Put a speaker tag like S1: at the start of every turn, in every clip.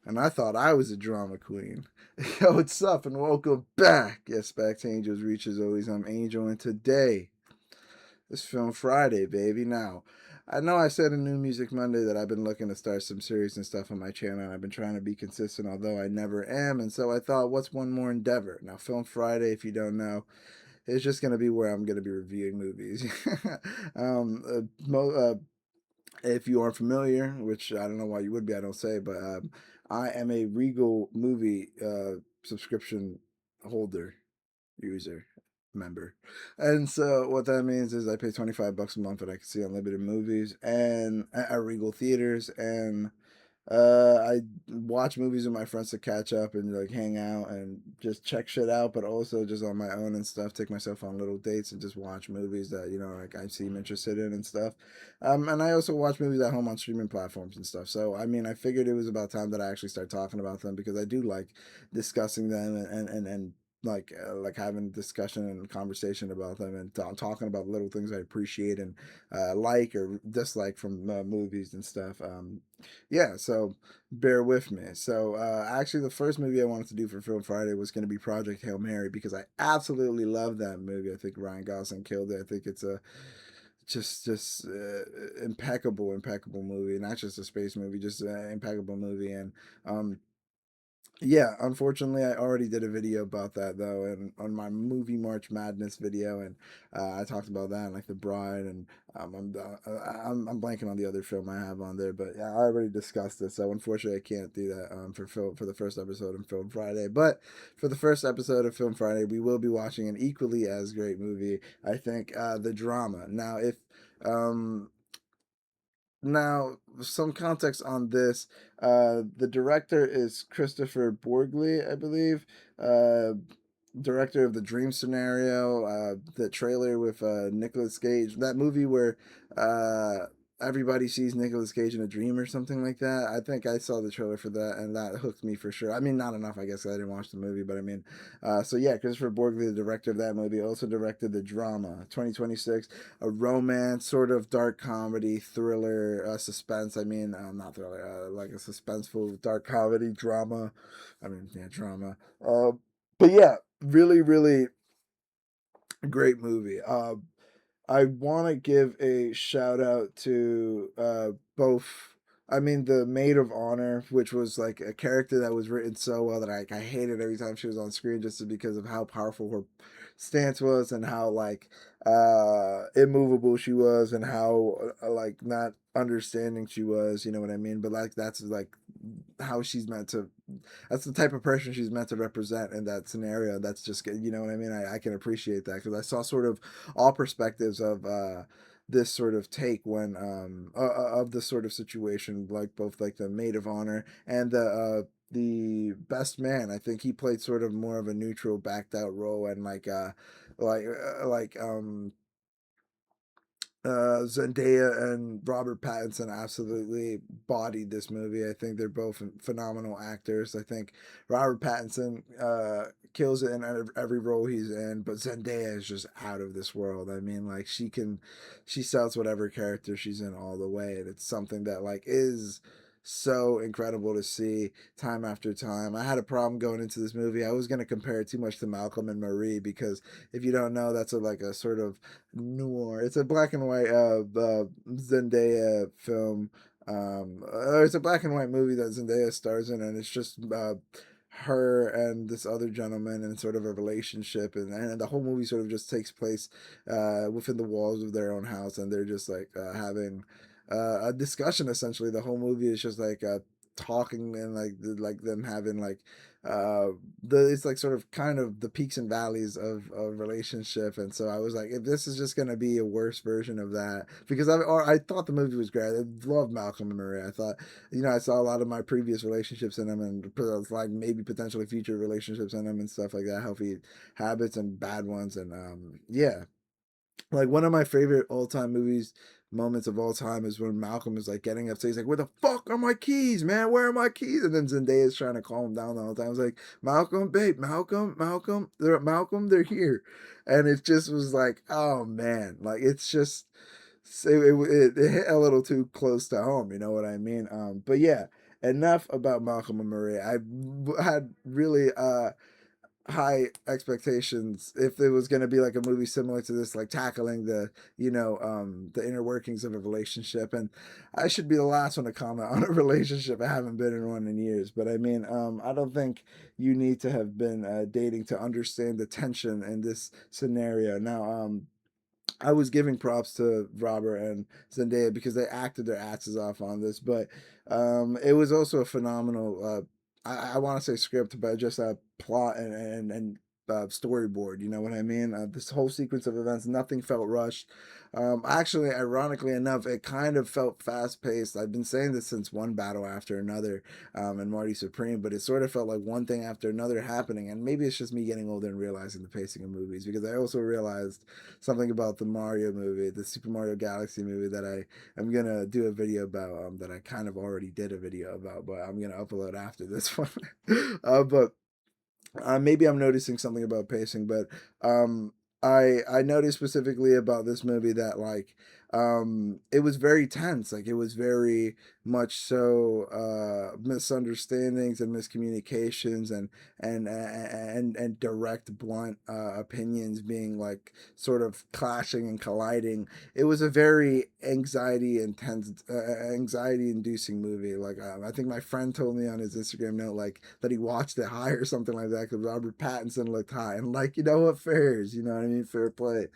S1: And I thought I was a drama queen. Yo, what's up, and welcome back. Yes, back to Angels Reach as always. I'm Angel, and today is Film Friday, baby. Now, I know I said in New Music Monday that I've been looking to start some series and stuff on my channel, and I've been trying to be consistent, although I never am. And so I thought, what's one more endeavor? Now, Film Friday, if you don't know, is just going to be where I'm going to be reviewing movies. um, if you aren't familiar, which I don't know why you would be, I don't say, but I am a Regal movie subscription holder, user, member. And so what that means is I pay $25 a month and I can see unlimited movies and at Regal theaters, and I watch movies with my friends to catch up and like hang out and just check shit out, but also just on my own and stuff. Take myself on little dates and just watch movies that like I seem interested in and stuff. And I also watch movies at home on streaming platforms and stuff. So I mean, I figured it was about time that I actually start talking about them because I do like discussing them and like having discussion and conversation about them and talking about little things I appreciate and like or dislike from movies and stuff. Yeah, so bear with me. So actually, the first movie I wanted to do for Film Friday was going to be Project Hail Mary because I absolutely love that movie. I think Ryan Gosling killed it. I think it's a just impeccable movie. Not just a space movie, just an impeccable movie. And yeah, unfortunately, I already did a video about that though, and on my movie March Madness video, and I talked about that, like The Bride, and I'm blanking on the other film I have on there, but yeah, I already discussed it. So unfortunately, I can't do that for the first episode of Film Friday. But for the first episode of Film Friday, we will be watching an equally as great movie. I think The Drama. Um, now, some context on this. The director is Christopher Borgli, I believe. Uh, Director of the Dream Scenario, the trailer with Nicolas Cage, that movie where uh, everybody sees Nicolas Cage in a dream or something like that. I think I saw the trailer for that, and that hooked me for sure. I mean, not enough, I guess, 'cause I didn't watch the movie, but I mean, so yeah, Christopher Borgli, the director of that movie, also directed The Drama, 2026, a romance, sort of dark comedy, thriller, suspense. I mean, not thriller, like a suspenseful dark comedy drama. I mean, yeah, drama. But yeah, really great movie. I want to give a shout out to both. I mean, the Maid of Honor, which was like a character that was written so well that I hated every time she was on screen just because of how powerful her stance was and how like immovable she was and how like not understanding she was. You know what I mean? But like that's like how she's meant to, that's the type of person she's meant to represent in that scenario. That's just, you know what I mean? I can appreciate that because I saw sort of all perspectives of this sort of take when of this sort of situation, like both like the maid of honor and the best man. I think he played sort of more of a neutral, backed out role, and like like Zendaya and Robert Pattinson absolutely bodied this movie. I think they're both phenomenal actors. I think Robert Pattinson kills it in every role he's in, but Zendaya is just out of this world. I mean, like she sells whatever character she's in all the way, and it's something that like is so incredible to see time after time. I had a problem going into this movie. I was going to compare it too much to Malcolm and Marie because if you don't know, that's like a sort of noir. It's a black and white Zendaya film. It's a black and white movie that Zendaya stars in, and it's just her and this other gentleman and sort of a relationship, and the whole movie sort of just takes place within the walls of their own house, and they're just like having a discussion. Essentially, the whole movie is just like talking and like them having like uh it's like sort of kind of the peaks and valleys of a relationship. And so I was like, if this is just going to be a worse version of that, because I thought the movie was great. I loved Malcolm and Marie. I thought, I saw a lot of my previous relationships in them, and like maybe potentially future relationships in them and stuff like that, healthy habits and bad ones. And yeah, like one of my favorite all-time movies moments of all time is when Malcolm is like getting upset. He's like, "Where the fuck are my keys, man? Where are my keys?" And then Zendaya is trying to calm him down the whole time. I was like, "Malcolm, babe, Malcolm, they're here." And it just was like, oh man, like it's just it hit a little too close to home. You know what I mean? But yeah. enough about Malcolm and Maria. Had really high expectations if it was going to be like a movie similar to this, like tackling the, the inner workings of a relationship. And I should be the last one to comment on a relationship. I haven't been in one in years, but I mean, I don't think you need to have been dating to understand the tension in this scenario. Now, I was giving props to Robert and Zendaya because they acted their asses off on this, but it was also a phenomenal. I want to say script, but just a plot and storyboard. You know what I mean? This whole sequence of events, nothing felt rushed. Actually, ironically enough, it kind of felt fast paced. I've been saying this since one battle after another, and Marty Supreme, but it sort of felt like one thing after another happening. And maybe it's just me getting older and realizing the pacing of movies, because I also realized something about the Mario movie, the Super Mario Galaxy movie, that I am gonna do a video about. That I kind of already did a video about, but I'm gonna upload after this one. But maybe I'm noticing something about pacing, but um, I noticed specifically about this movie that like it was very tense. Like it was very much so misunderstandings and miscommunications and direct blunt opinions being like sort of clashing and colliding. It was a very anxiety inducing movie. Like I think my friend told me on his Instagram note like that he watched it high or something like that because Robert Pattinson looked high. And like, you know what, fairs, you know what I mean, fair play.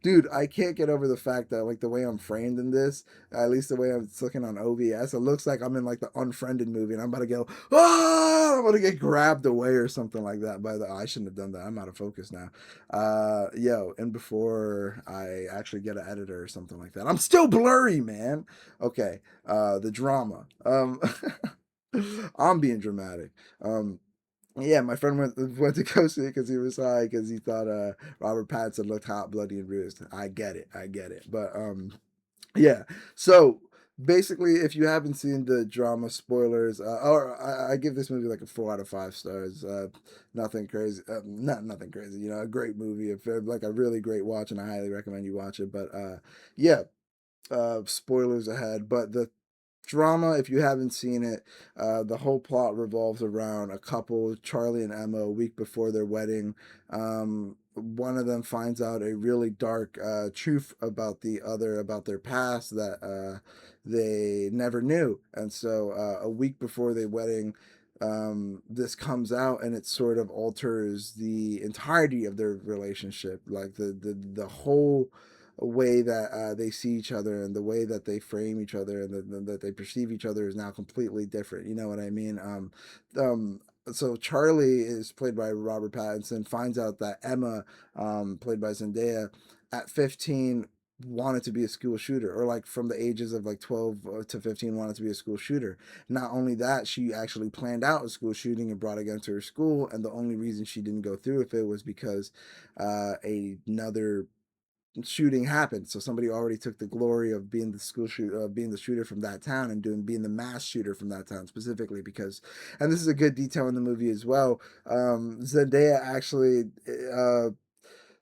S1: Dude, I can't get over the fact that like the way I'm framed in this, at least the way I'm looking on OBS, it looks like I'm in like the Unfriended movie and I'm about to go, oh, I'm gonna get grabbed away or something like that by the, I shouldn't have done that, I'm out of focus now. And before I actually get an editor or something like that, I'm still blurry, man. Okay, the drama. I'm being dramatic. Um, yeah, my friend went to go see it because he was high because he thought Robert Pattinson looked hot, bloody, and bruised. I get it. But yeah. So basically, if you haven't seen the drama, spoilers, or I give this movie like a 4 out of 5 stars. Nothing crazy, not nothing crazy. You know, a great movie, like a really great watch, and I highly recommend you watch it. But yeah, spoilers ahead. But the drama, if you haven't seen it, the whole plot revolves around a couple, Charlie and Emma, a week before their wedding. One of them finds out a really dark truth about the other, about their past that they never knew. And so a week before their wedding, this comes out and it sort of alters the entirety of their relationship, like the whole way that they see each other and the way that they frame each other and that they perceive each other is now completely different. You know what I mean? So Charlie is played by Robert Pattinson, finds out that Emma, played by Zendaya, at 15 wanted to be a school shooter, or like from the ages of like 12 to 15 wanted to be a school shooter. Not only that, she actually planned out a school shooting and brought it against her school, and the only reason she didn't go through with it was because another shooting happened. So somebody already took the glory of being the being the shooter from that town and being the mass shooter from that town specifically. Because, and this is a good detail in the movie as well. Zendaya actually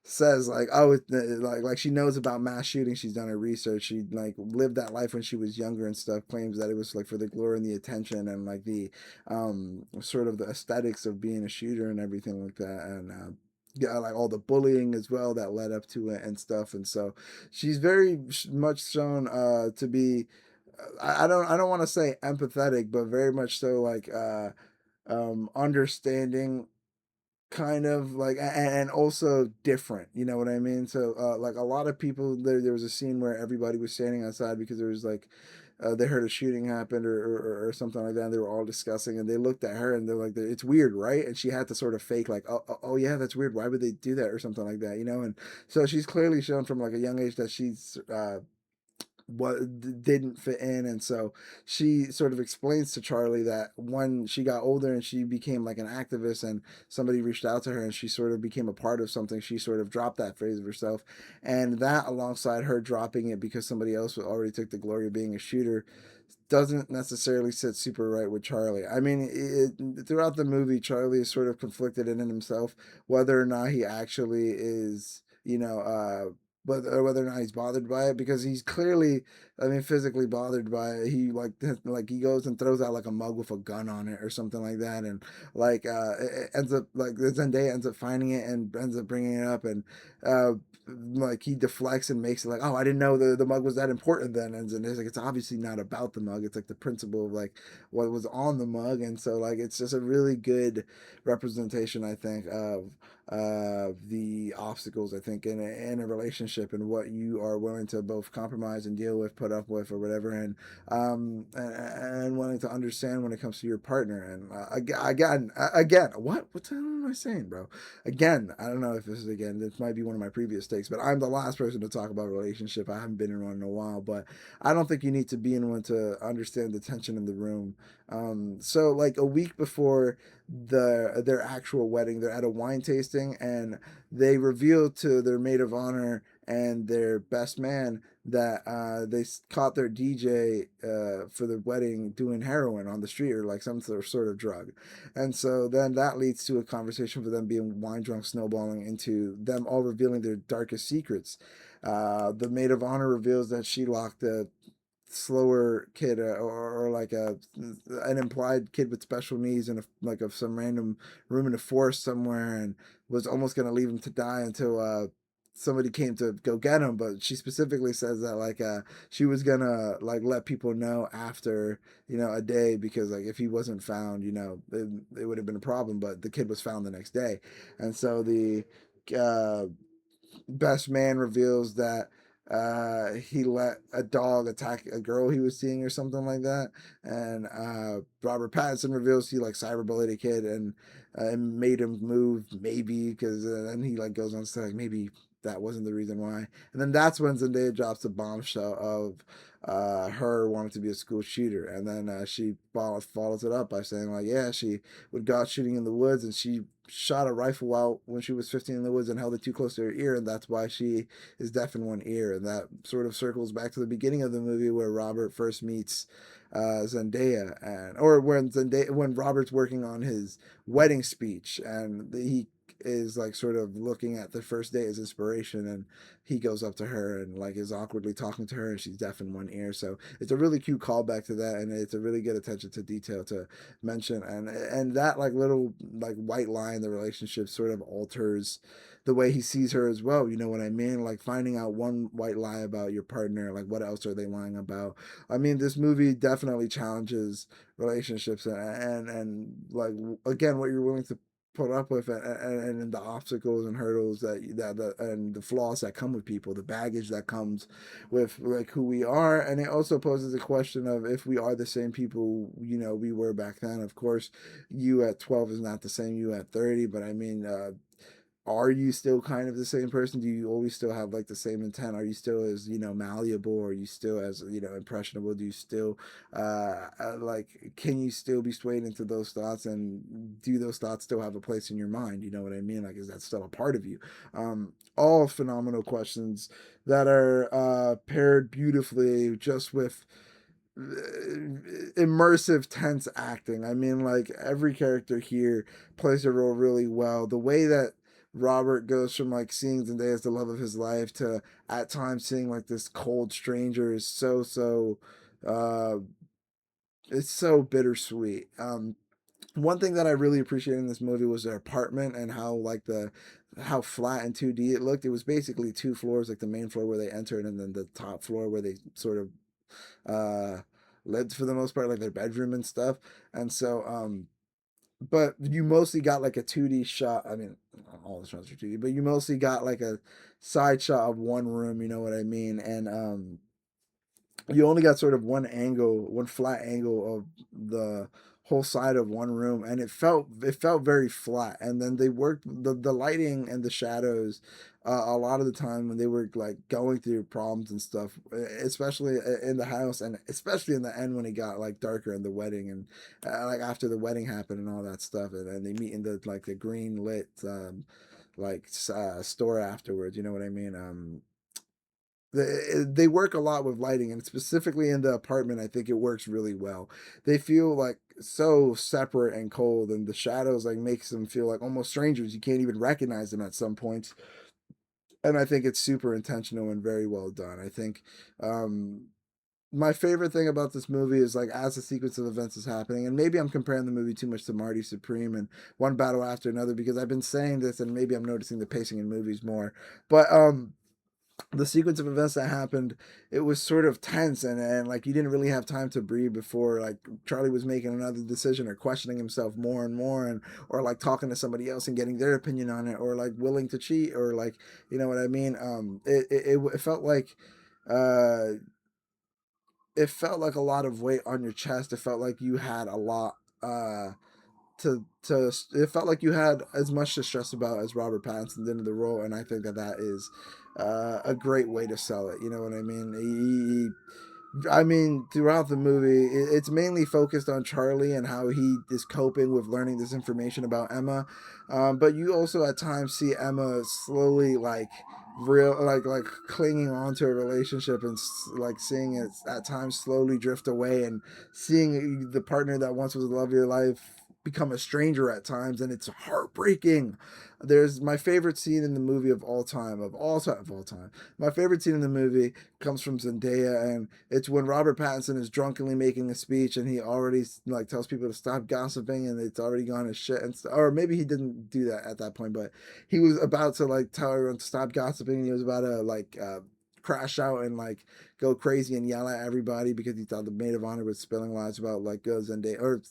S1: says like, oh, like she knows about mass shooting. She's done her research. She like lived that life when she was younger and stuff. Claims that it was like for the glory and the attention and like the sort of the aesthetics of being a shooter and everything like that. And yeah, like all the bullying as well that led up to it and stuff. And so she's very much shown to be. I don't want to say empathetic, but very much so like understanding, kind of like, and also different, you know what I mean? So like a lot of people there was a scene where everybody was standing outside because there was like they heard a shooting happened or something like that, and they were all discussing and they looked at her and they're like, it's weird, right? And she had to sort of fake like, oh yeah, that's weird, why would they do that or something like that, you know? And so she's clearly shown from like a young age that she's what didn't fit in. And so she sort of explains to Charlie that when she got older and she became like an activist and somebody reached out to her and she sort of became a part of something, she sort of dropped that phase of herself. And that, alongside her dropping it because somebody else already took the glory of being a shooter, doesn't necessarily sit super right with Charlie. I mean, throughout the movie, Charlie is sort of conflicted in himself whether or not he actually is, but whether or not he's bothered by it, because he's clearly, I mean, physically bothered by it. He like he goes and throws out like a mug with a gun on it or something like that, and like it ends up like Zendaya ends up finding it and ends up bringing it up, and uh like he deflects and makes it like, oh, I didn't know the mug was that important then, and Zendaya's like, it's obviously not about the mug, it's like the principle of like what was on the mug. And so like it's just a really good representation, I think, of the obstacles, I think, in a relationship, and what you are willing to both compromise and deal with, put up with, or whatever, and willing to understand when it comes to your partner. And again, what the hell am I saying, bro? Again, I don't know if this is again. This might be one of my previous takes, but I'm the last person to talk about a relationship. I haven't been in one in a while, but I don't think you need to be in one to understand the tension in the room. So like a week before their actual wedding, they're at a wine tasting, and they reveal to their maid of honor and their best man that they caught their DJ for the wedding doing heroin on the street, or like some sort of drug. And so then that leads to a conversation for them being wine drunk, snowballing into them all revealing their darkest secrets. The maid of honor reveals that she locked a slower kid, or like a an implied kid with special needs in a, like of some random room in the forest somewhere, and was almost going to leave him to die until somebody came to go get him. But she specifically says that like she was gonna like let people know after, you know, a day, because like if he wasn't found, you know, it would have been a problem. But the kid was found the next day. And so the uh best man reveals that he let a dog attack a girl he was seeing or something like that. And Robert Pattinson reveals he like cyberbullied a kid, and made him move, maybe because then he like goes on to say like maybe that wasn't the reason why. And then that's when Zendaya drops the bombshell of her wanting to be a school shooter. And then she follows it up by saying like, yeah, she would go out shooting in the woods, and she shot a rifle out when she was 15 in the woods and held it too close to her ear, and that's why she is deaf in one ear. And that sort of circles back to the beginning of the movie where Robert first meets Zendaya, and or when Robert's working on his wedding speech, and he is like sort of looking at the first day as inspiration, and he goes up to her and like is awkwardly talking to her, and she's deaf in one ear. So it's a really cute callback to that, and it's a really good attention to detail to mention. And that like little like white lie in the relationship sort of alters the way he sees her as well, you know what I mean? Like finding out one white lie about your partner, like what else are they lying about? I mean, this movie definitely challenges relationships, and like again, what you're willing to put up with, and the obstacles and hurdles that and the flaws that come with people, the baggage that comes with like who we are. And it also poses a question of if we are the same people, you know, we were back then. Of course, you at 12 is not the same you at 30, but I mean, are you still kind of the same person? Do you always still have like the same intent? Are you still as, you know, malleable? Are you still as, you know, impressionable? Do you still like, can you still be swayed into those thoughts, and do those thoughts still have a place in your mind? You know what I mean? Like, is that still a part of you? All phenomenal questions that are paired beautifully just with immersive tense acting. I mean, like every character here plays a role really well. The way that Robert goes from like seeing Zendaya as the love of his life to at times seeing like this cold stranger is uh it's so bittersweet. One thing that I really appreciated in this movie was their apartment, and how like the how flat and 2D it looked. It was basically two floors, like the main floor where they entered, and then the top floor where they sort of uh lived for the most part, like their bedroom and stuff. And so but you mostly got like a 2D shot. I mean, all the shots are 2D, but you mostly got like a side shot of one room, you know what I mean? And you only got sort of one angle, one flat angle of the whole side of one room, and it felt very flat. And then they worked the lighting and the shadows a lot of the time when they were like going through problems and stuff, especially in the house, and especially in the end when it got like darker in the wedding, and like after the wedding happened and all that stuff, and then they meet in the like the green lit like store afterwards, you know what I mean? They work a lot with lighting, and specifically in the apartment, I think it works really well. They feel like so separate and cold, and the shadows like makes them feel like almost strangers. You can't even recognize them at some points. and I think it's super intentional and very well done. I think um, my favorite thing about this movie is like as the sequence of events is happening, and maybe I'm comparing the movie too much to Marty Supreme and one battle after another because I've been saying this, and maybe I'm noticing the pacing in movies more. But the sequence of events that happened, it was sort of tense, and like you didn't really have time to breathe before like Charlie was making another decision or questioning himself more and more, and or like talking to somebody else and getting their opinion on it, or like willing to cheat, or like, you know what I mean. It felt like uh it felt like a lot of weight on your chest. It felt like you had a lot to it felt like you had as much to stress about as Robert Pattinson did in the role, and I think that that is a great way to sell it. You know what I mean? I mean, throughout the movie, it's mainly focused on Charlie and how he is coping with learning this information about Emma. But you also at times see Emma slowly like clinging on to a relationship and like seeing it at times slowly drift away, and seeing the partner that once was the love of your life become a stranger at times, and it's heartbreaking. There's my favorite scene in the movie of all time. My favorite scene in the movie comes from Zendaya, and it's when Robert Pattinson is drunkenly making a speech, and he already like tells people to stop gossiping, and it's already gone to shit, and or maybe he didn't do that at that point, but he was about to like tell everyone to stop gossiping, and he was about to like crash out and like go crazy and yell at everybody because he thought the maid of honor was spilling lies about like Zendaya, or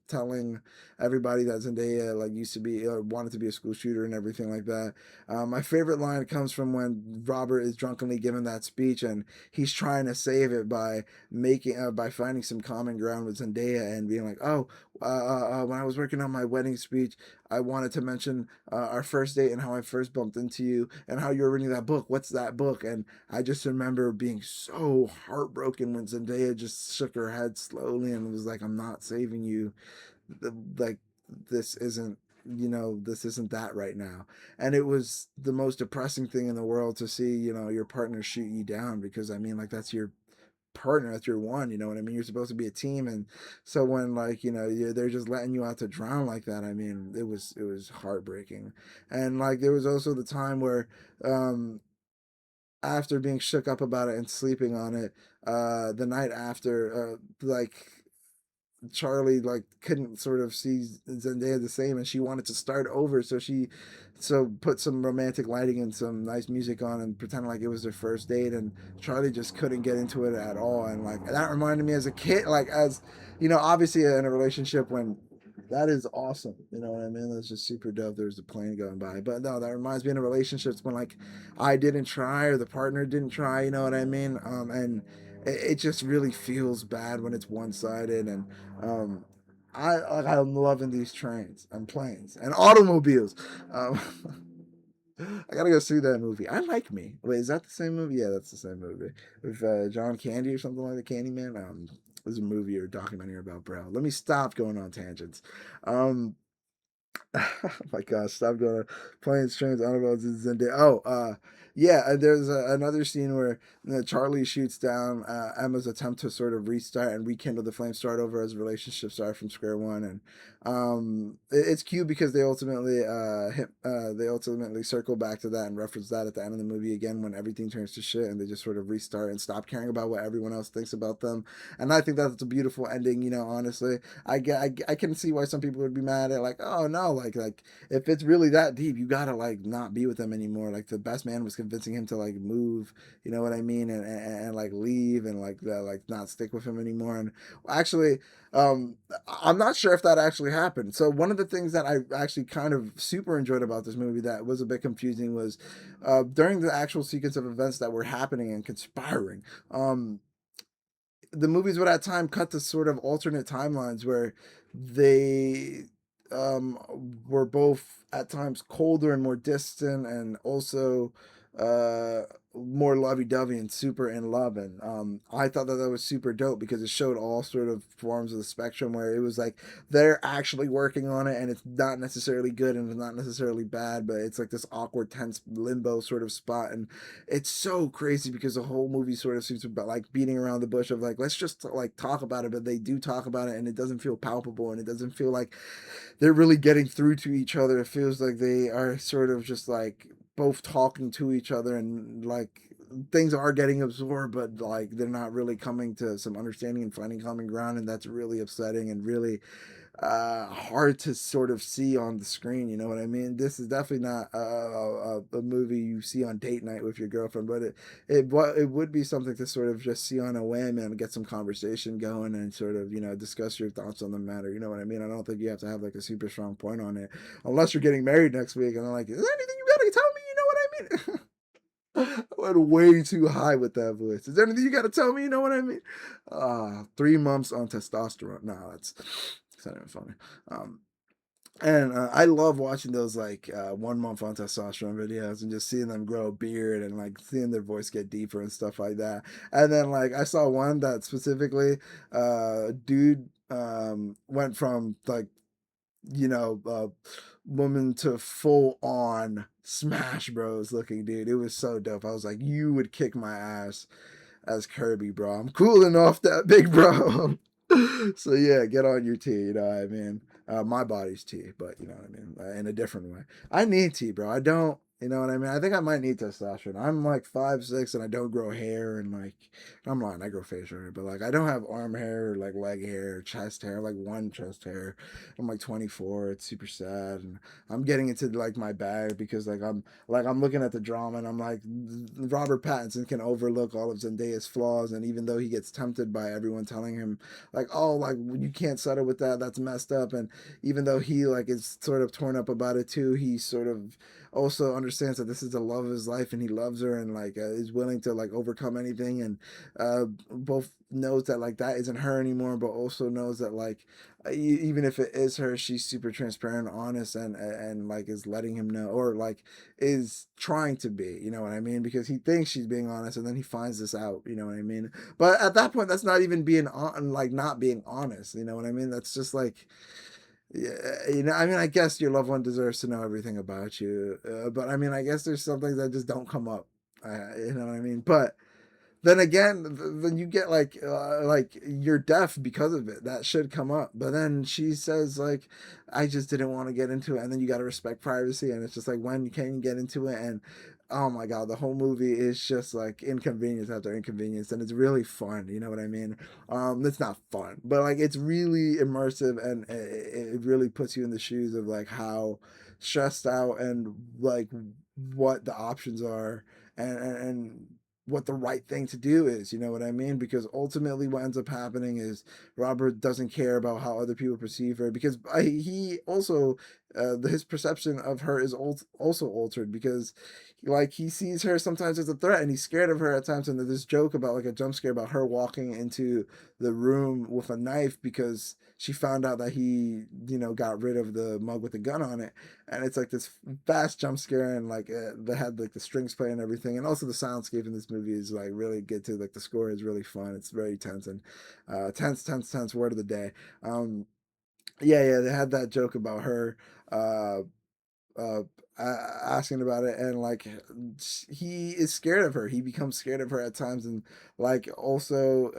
S1: telling everybody that Zendaya like used to be or wanted to be a school shooter and everything like that. My favorite line comes from when Robert is drunkenly giving that speech, and he's trying to save it by making by finding some common ground with Zendaya and being like, "Oh, when I was working on my wedding speech, I wanted to mention our first date and how I first bumped into you and how you were reading that book. What's that book?" And I just remember being so heartbroken when Zendaya just shook her head slowly and was like, "I'm not saving you. Like, this isn't." This isn't that right now. And it was the most depressing thing in the world to see, your partner shoot you down, because I mean, like, that's your partner, that's your one, you know what I mean? You're supposed to be a team. And so when, like, they're just letting you out to drown like that, I mean, it was heartbreaking. And like there was also the time where after being shook up about it and sleeping on it, the night after, like Charlie like couldn't sort of see Zendaya the same, and she wanted to start over, so she put some romantic lighting and some nice music on and pretend like it was their first date, and Charlie just couldn't get into it at all. And like that reminded me as a kid, like, as obviously in a relationship, when that is awesome, you know what I mean? That's just super dope. There's a plane going by. But no, that reminds me in a relationships when like I didn't try or the partner didn't try, you know what I mean? And it just really feels bad when it's one-sided. And um, I'm loving these trains and planes and automobiles. Um, I gotta go see that movie. I Like Me. Wait, is that the same movie? Yeah, that's the same movie with John Candy or something like that. Candyman. There's a movie or a documentary about Bro. Let me stop going on tangents. Um, oh my gosh, stop going on planes, trains, automobiles, and Zendaya. Oh, yeah, there's another scene where Charlie shoots down Emma's attempt to sort of restart and rekindle the flame, start over as a relationship, start from square one. And it's cute because they ultimately circle back to that and reference that at the end of the movie again when everything turns to shit, and they just sort of restart and stop caring about what everyone else thinks about them. And I think that's a beautiful ending, honestly. I can see why some people would be mad at, like, oh no, like if it's really that deep, you gotta like not be with them anymore. Like the best man was convincing him to like move, you know what I mean, and like leave and like not stick with him anymore. And actually, um, I'm not sure if that actually happened. So one of the things that I actually kind of super enjoyed about this movie that was a bit confusing was during the actual sequence of events that were happening and conspiring. The movies would at time cut to sort of alternate timelines where they um were both at times colder and more distant, and also uh more lovey-dovey and super in love. And I thought that was super dope because it showed all sort of forms of the spectrum, where it was like they're actually working on it, and it's not necessarily good and it's not necessarily bad, but it's like this awkward tense limbo sort of spot. And it's so crazy because the whole movie sort of seems to be like beating around the bush of like, let's just like talk about it, but they do talk about it and it doesn't feel palpable, and it doesn't feel like they're really getting through to each other. It feels like they are sort of just like both talking to each other, and like things are getting absorbed, but like they're not really coming to some understanding and finding common ground, and that's really upsetting and really hard to sort of see on the screen. You know what I mean? This is definitely not a movie you see on date night with your girlfriend, but it would be something to sort of just see on a whim and get some conversation going and sort of, you know, discuss your thoughts on the matter. You know what I mean? I don't think you have to have like a super strong point on it, unless you're getting married next week and I'm like, is there anything you gotta tell me? You know what I mean? I went way too high with that voice. Is there anything you got to tell me? You know what I mean? 3 months on testosterone. No, that's not even funny. Um, and I love watching those like 1 month on testosterone videos and just seeing them grow a beard and like seeing their voice get deeper and stuff like that. And then like I saw one that specifically, dude went from like, you know, woman to full on Smash Bros looking dude. It was so dope. I was like, you would kick my ass as Kirby, bro. I'm cooling off that big bro. So yeah, get on your tea. You know what I mean? My body's tea, but you know what I mean, in a different way. I need tea, bro. I don't. You know what I mean? I think I might need testosterone. I'm like 5'6" and I don't grow hair, and like I'm lying, I grow facial hair, but like I don't have arm hair or like leg hair, or chest hair, like one chest hair. I'm like 24. It's super sad, and I'm getting into like my bag because I'm looking at the drama and I'm like, Robert Pattinson can overlook all of Zendaya's flaws, and even though he gets tempted by everyone telling him like, oh, like you can't settle with that, that's messed up, and even though he like is sort of torn up about it too, he sort of also understands that this is the love of his life and he loves her and like is willing to like overcome anything, and both knows that like that isn't her anymore, but also knows that like even if it is her, she's super transparent, honest, and like is letting him know, or like is trying to be. You know what I mean? Because he thinks she's being honest, and then he finds this out. You know what I mean? But at that point, that's not even being on, like not being honest. You know what I mean? That's just like. Yeah, you know, I mean, I guess your loved one deserves to know everything about you, but I mean, I guess there's some things that just don't come up. You know what I mean? But then again, then you get like you're deaf because of it. That should come up. But then she says like, I just didn't want to get into it. And then you got to respect privacy. And it's just like, when can you get into it? And oh my god, the whole movie is just like inconvenience after inconvenience, and it's really fun. You know what I mean? It's not fun, but like it's really immersive, and it really puts you in the shoes of like how stressed out and like what the options are, and what the right thing to do is. You know what I mean? Because ultimately what ends up happening is Robert doesn't care about how other people perceive her, because he also his perception of her is also altered, because like he sees her sometimes as a threat and he's scared of her at times. And there's this joke about like a jump scare about her walking into the room with a knife because she found out that he, you know, got rid of the mug with the gun on it. And it's like this fast jump scare, and like they had like the strings play and everything, and also the soundscape in this movie is like really good too. Like the score is really fun. It's very tense, and tense word of the day. um yeah, they had that joke about her uh uh asking about it, and like he is scared of her. He becomes scared of her at times, and like also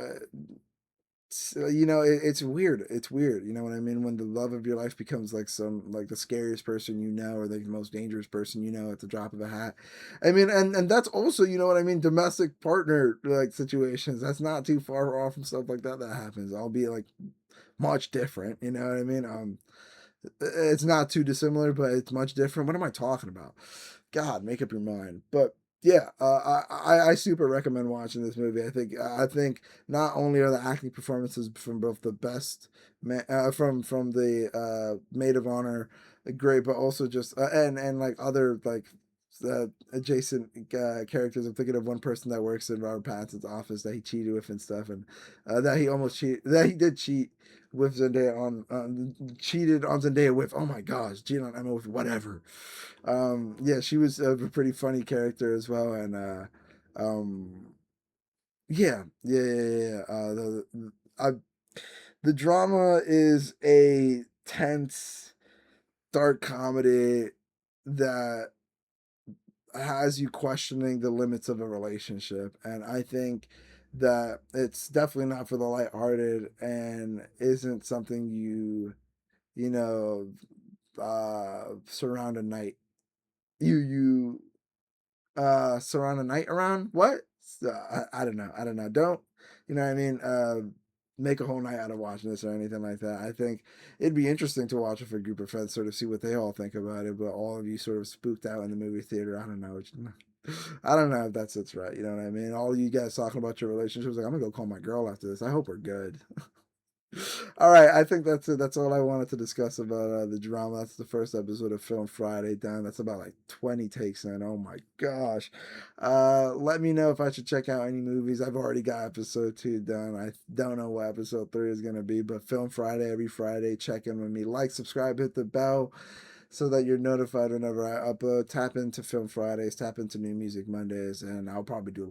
S1: so, you know, it's weird. It's weird. You know what I mean? When the love of your life becomes like some like the scariest person you know, or like the most dangerous person you know, at the drop of a hat. I mean, and that's also, you know what I mean, domestic partner like situations. That's not too far off from stuff like that that happens. Albeit like much different. You know what I mean? It's not too dissimilar, but it's much different. What am I talking about? God, make up your mind. But yeah, I super recommend watching this movie. I think not only are the acting performances from both the best from the maid of honor great, but also just and like other like adjacent characters. I'm thinking of one person that works in Robert Pattinson's office that he cheated with and stuff, and that he did cheat with Zendaya on cheated on Zendaya with, oh my gosh, cheated on Emma with whatever. Yeah, she was a pretty funny character as well, and um yeah. I, the drama is a tense, dark comedy that has you questioning the limits of a relationship, and I think that it's definitely not for the lighthearted, and isn't something you know surround a night. You Surround a night around? What? I don't know. I don't know. Don't, you know what I mean? Make a whole night out of watching this or anything like that. I think it'd be interesting to watch it for a group of friends, sort of see what they all think about it. But all of you sort of spooked out in the movie theater. I don't know. I don't know if that's it's right. You know what I mean? All you guys talking about your relationships, like I'm gonna go call my girl after this. I hope we're good. All right, I think that's it. That's all I wanted to discuss about the drama. That's the first episode of Film Friday done. That's about like 20 takes in. Oh my gosh. Let me know if I should check out any movies. I've already got episode 2 done. I don't know what episode 3 is going to be, but Film Friday every Friday. Check in with me. Like, subscribe, hit the bell so that you're notified whenever I upload. Tap into Film Fridays, tap into New Music Mondays, and uh, I'll probably do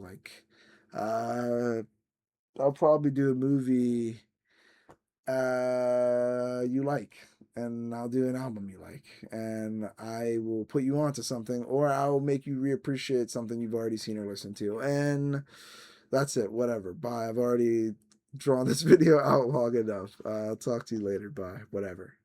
S1: a movie you like, and I'll do an album you like, and I will put you onto something, or I'll make you reappreciate something you've already seen or listened to, and that's it. Whatever. Bye. I've already drawn this video out long enough. I'll talk to you later. Bye. Whatever.